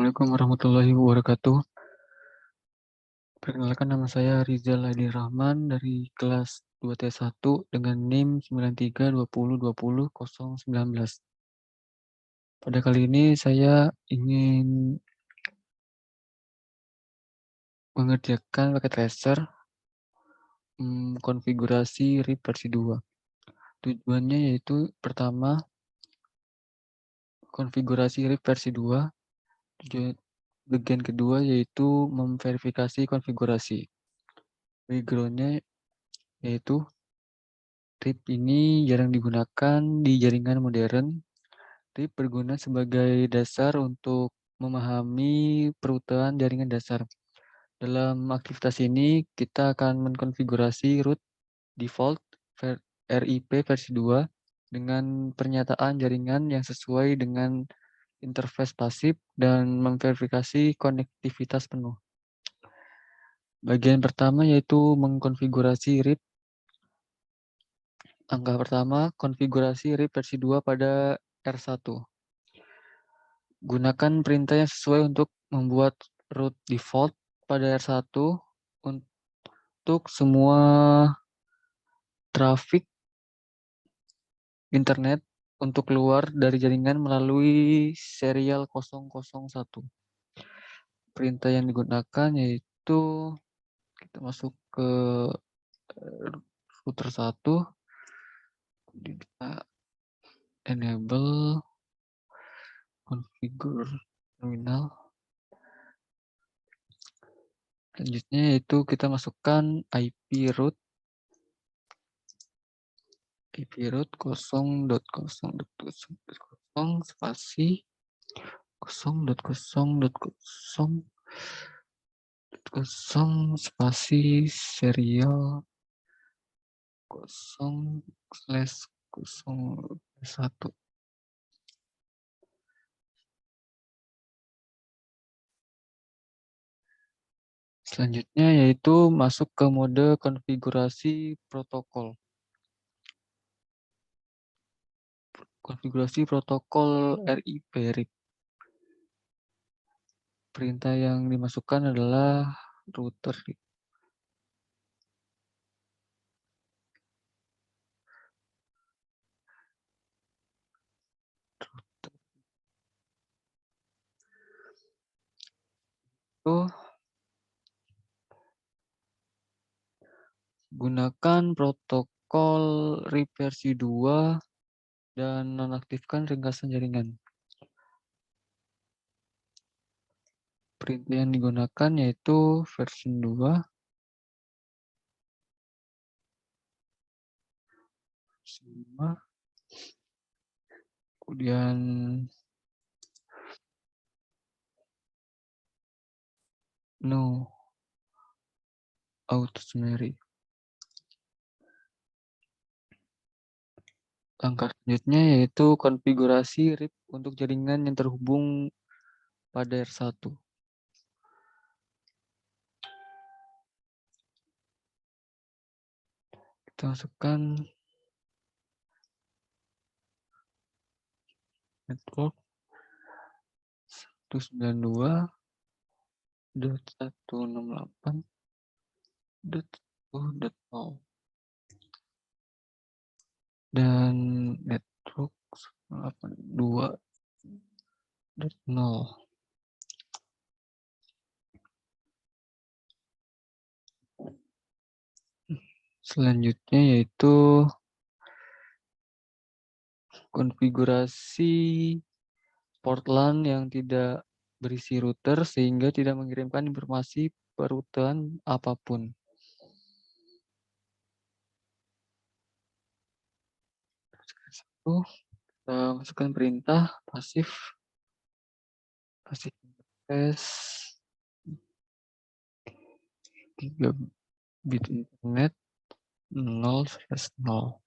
Assalamualaikum warahmatullahi wabarakatuh. Perkenalkan nama saya Rizal Hadi Rahman dari kelas 2T1 dengan NIM 9320200019. Pada kali ini saya ingin mengerjakan paket tracer konfigurasi RIP versi 2. Tujuannya yaitu pertama, konfigurasi RIP versi 2. Bagian kedua yaitu memverifikasi konfigurasi. Background-nya yaitu RIP ini jarang digunakan di jaringan modern. RIP berguna sebagai dasar untuk memahami perutuhan jaringan dasar. Dalam aktivitas ini, kita akan mengkonfigurasi root default RIP versi 2 dengan pernyataan jaringan yang sesuai dengan interface pasif dan memverifikasi konektivitas penuh. Bagian pertama yaitu mengkonfigurasi RIP. Langkah pertama, konfigurasi RIP versi 2 pada R1. Gunakan perintah yang sesuai untuk membuat root default pada R1 untuk semua trafik internet untuk keluar dari jaringan melalui serial 001. Perintah yang digunakan yaitu kita masuk ke router 1, kita enable configure terminal. Selanjutnya yaitu kita masukkan IP root 0.0.0 spasi 0.0.0 spasi serial 0/01. Selanjutnya yaitu masuk ke mode konfigurasi protokol. Konfigurasi protokol RIP. Perintah yang dimasukkan adalah router. Gunakan protokol RIP versi 2 dan nonaktifkan ringkasan jaringan. Perintah yang digunakan yaitu version 2. Kemudian no auto summary. Langkah selanjutnya yaitu konfigurasi RIP untuk jaringan yang terhubung pada R1. Kita masukkan network 192.168.0 dan network 182.0. Selanjutnya yaitu konfigurasi port LAN yang tidak berisi router sehingga tidak mengirimkan informasi perutuhan apapun. Kita masukkan perintah pasif interface 3 bit internet 0/0.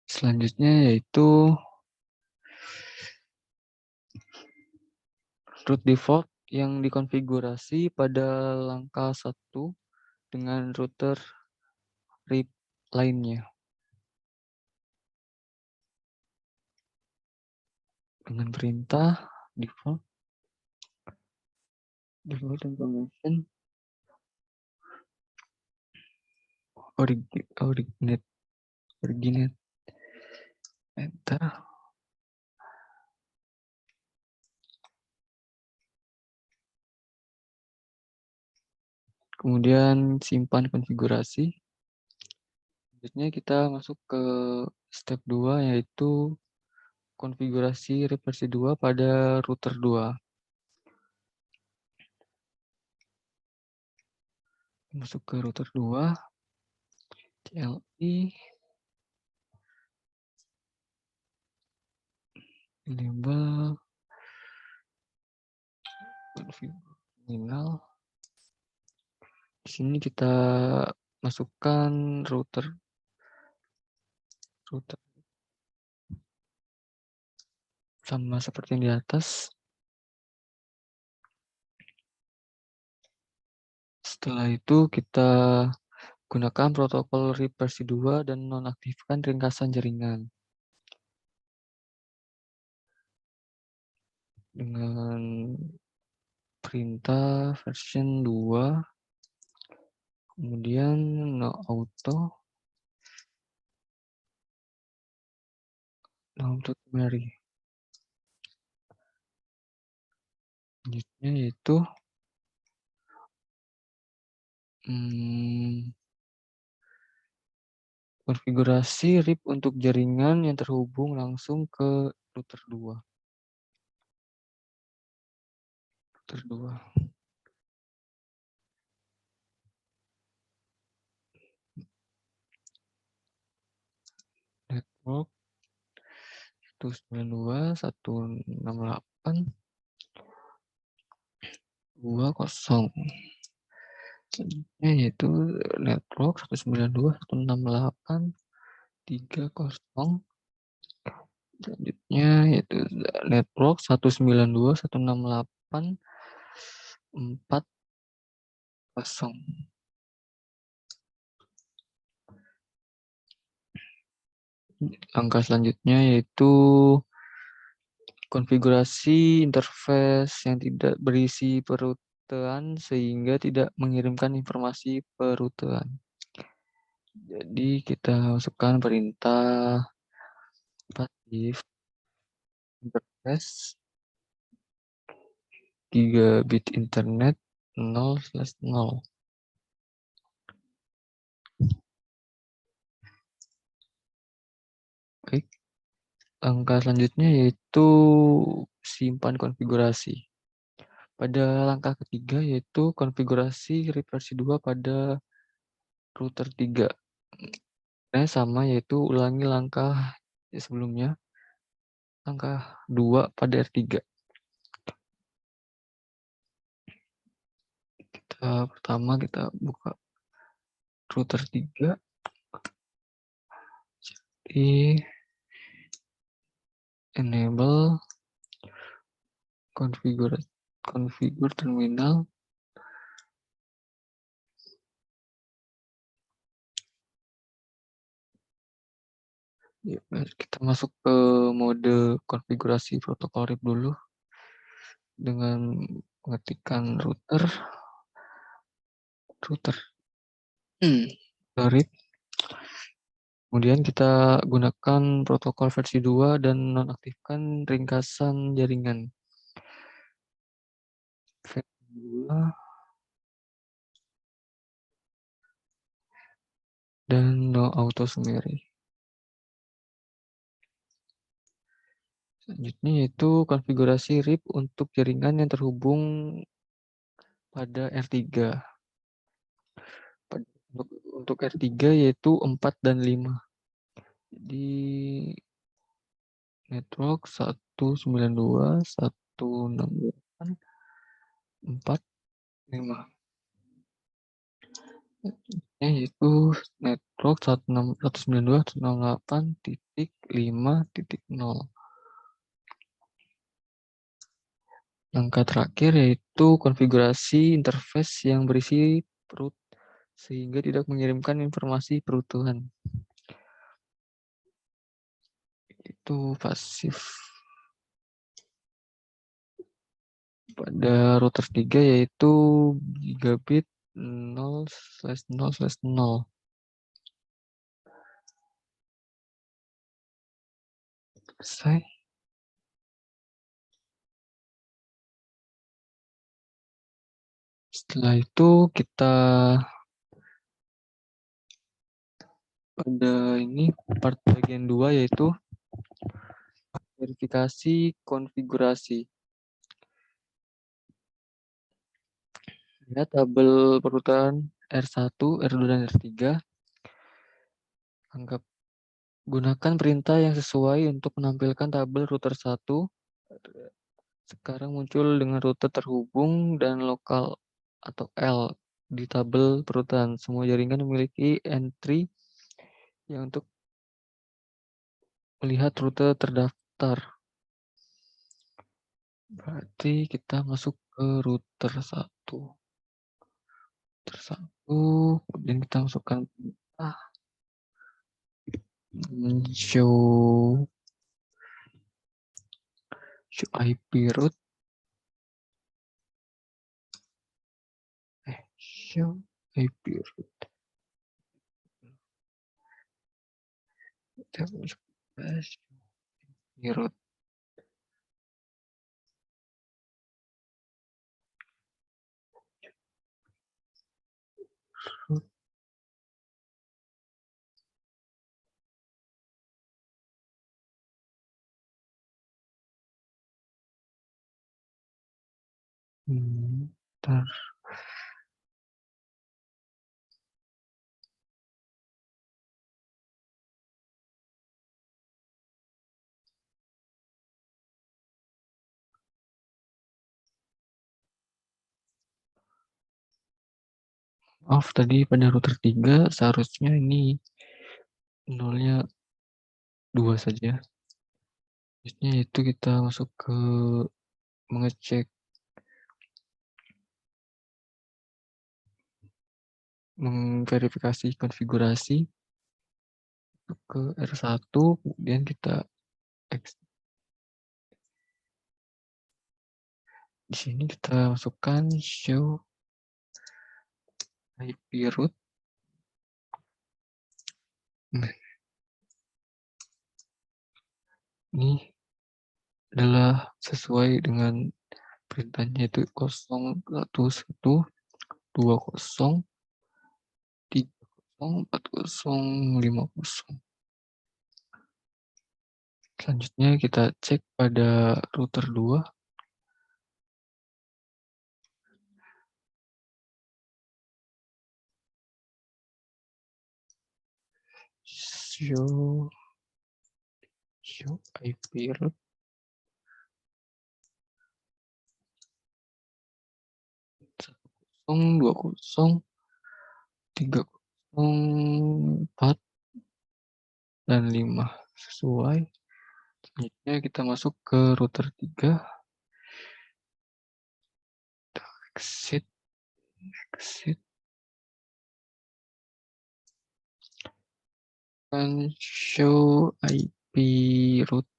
Selanjutnya yaitu root default yang dikonfigurasi pada langkah 1 dengan router RIP lainnya. Dengan perintah default information originate enter. Kemudian simpan konfigurasi. Selanjutnya kita masuk ke step 2, yaitu konfigurasi RIP versi 2 pada router 2. Masuk ke router 2, CLI, enable, terminal. Di sini kita masukkan router sama seperti yang di atas. Setelah itu kita gunakan protokol RIP versi 2 dan nonaktifkan ringkasan jaringan. Dengan perintah version 2, kemudian no auto query. Selanjutnya yaitu konfigurasi RIP untuk jaringan yang terhubung langsung ke router 2. Network 192.168.20. Yaitu network 192.168.30. Selanjutnya yaitu network 192.168.40. Langkah selanjutnya yaitu konfigurasi interface yang tidak berisi perutean sehingga tidak mengirimkan informasi perutean. Jadi kita masukkan perintah pasif interface gigabit internet 0/0. Baik. Langkah selanjutnya yaitu simpan konfigurasi. Pada langkah ketiga yaitu konfigurasi RIP versi 2 pada router 3. Sama yaitu ulangi langkah sebelumnya. Langkah 2 pada R3. Pertama kita buka router 3. Jadi enable configure terminal. Kita masuk ke mode konfigurasi protokol RIP dulu dengan mengetikkan router RIP. Kemudian kita gunakan protokol versi 2 dan nonaktifkan ringkasan jaringan. Versi 2 dan no auto summary. Selanjutnya yaitu konfigurasi RIP untuk jaringan yang terhubung pada R3. Untuk R3 yaitu 4 dan 5. Jadi network 192.168.4.5. Yaitu network 192.168.5.0. Langkah terakhir yaitu konfigurasi interface yang berisi root sehingga tidak mengirimkan informasi perutuhan. Itu pasif. Pada router 3 yaitu gigabit 0/0/0. Selesai. Setelah itu kita pada ini part bagian 2 yaitu verifikasi konfigurasi. Lihat tabel perutan R1, R2, dan R3. Gunakan perintah yang sesuai untuk menampilkan tabel router 1. Sekarang muncul dengan rute terhubung dan lokal atau L di tabel perutan. Semua jaringan memiliki entry yang untuk melihat rute terdaftar. Berarti kita masuk ke router 1. Kemudian kita masukkan show IP route. Show IP route. Kita masuk IP route. Bentar. Maaf, tadi pada router 3 seharusnya ini nolnya 2 saja. Biasanya itu kita masuk ke mengecek memverifikasi konfigurasi ke R1, kemudian kita di sini kita masukkan show IP route. Nah, ini adalah sesuai dengan perintahnya itu 0120304050. Selanjutnya kita cek pada router 2. Show IP route. 10203004 dan 5 sesuai. Selanjutnya kita masuk ke router 3. Exit. Dan show IP route.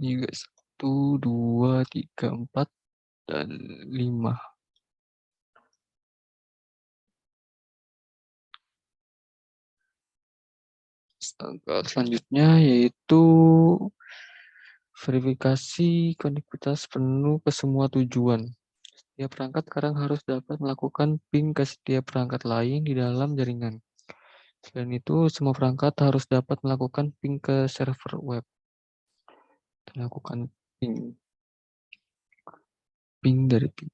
Ini guys, 1, 2, 3, 4, dan 5. Selanjutnya yaitu verifikasi konektivitas penuh ke semua tujuan. Setiap perangkat sekarang harus dapat melakukan ping ke setiap perangkat lain di dalam jaringan. Selain itu, semua perangkat harus dapat melakukan ping ke server web. Melakukan ping dari ping.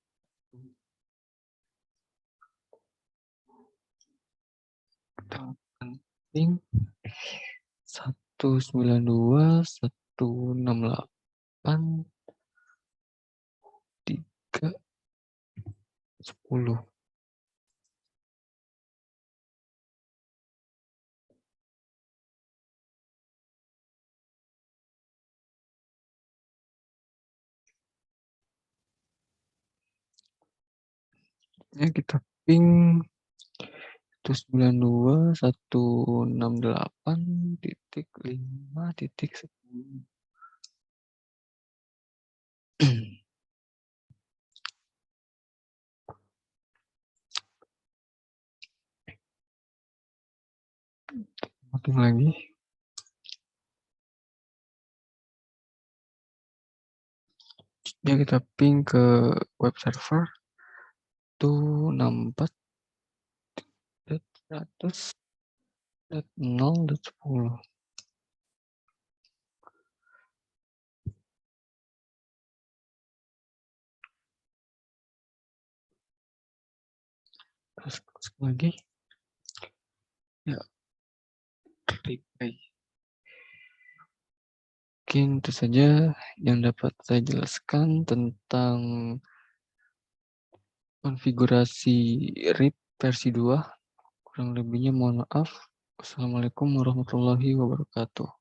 Ping 192.168.3.10. Ya kita ping itu 92.168.5.10. Makin lagi. Ya kita ping ke web server itu 64.100.0.10. Terus lagi. Ya, replay. Mungkin itu saja yang dapat saya jelaskan tentang konfigurasi RIP versi 2. Kurang lebihnya mohon maaf. Wassalamualaikum warahmatullahi wabarakatuh.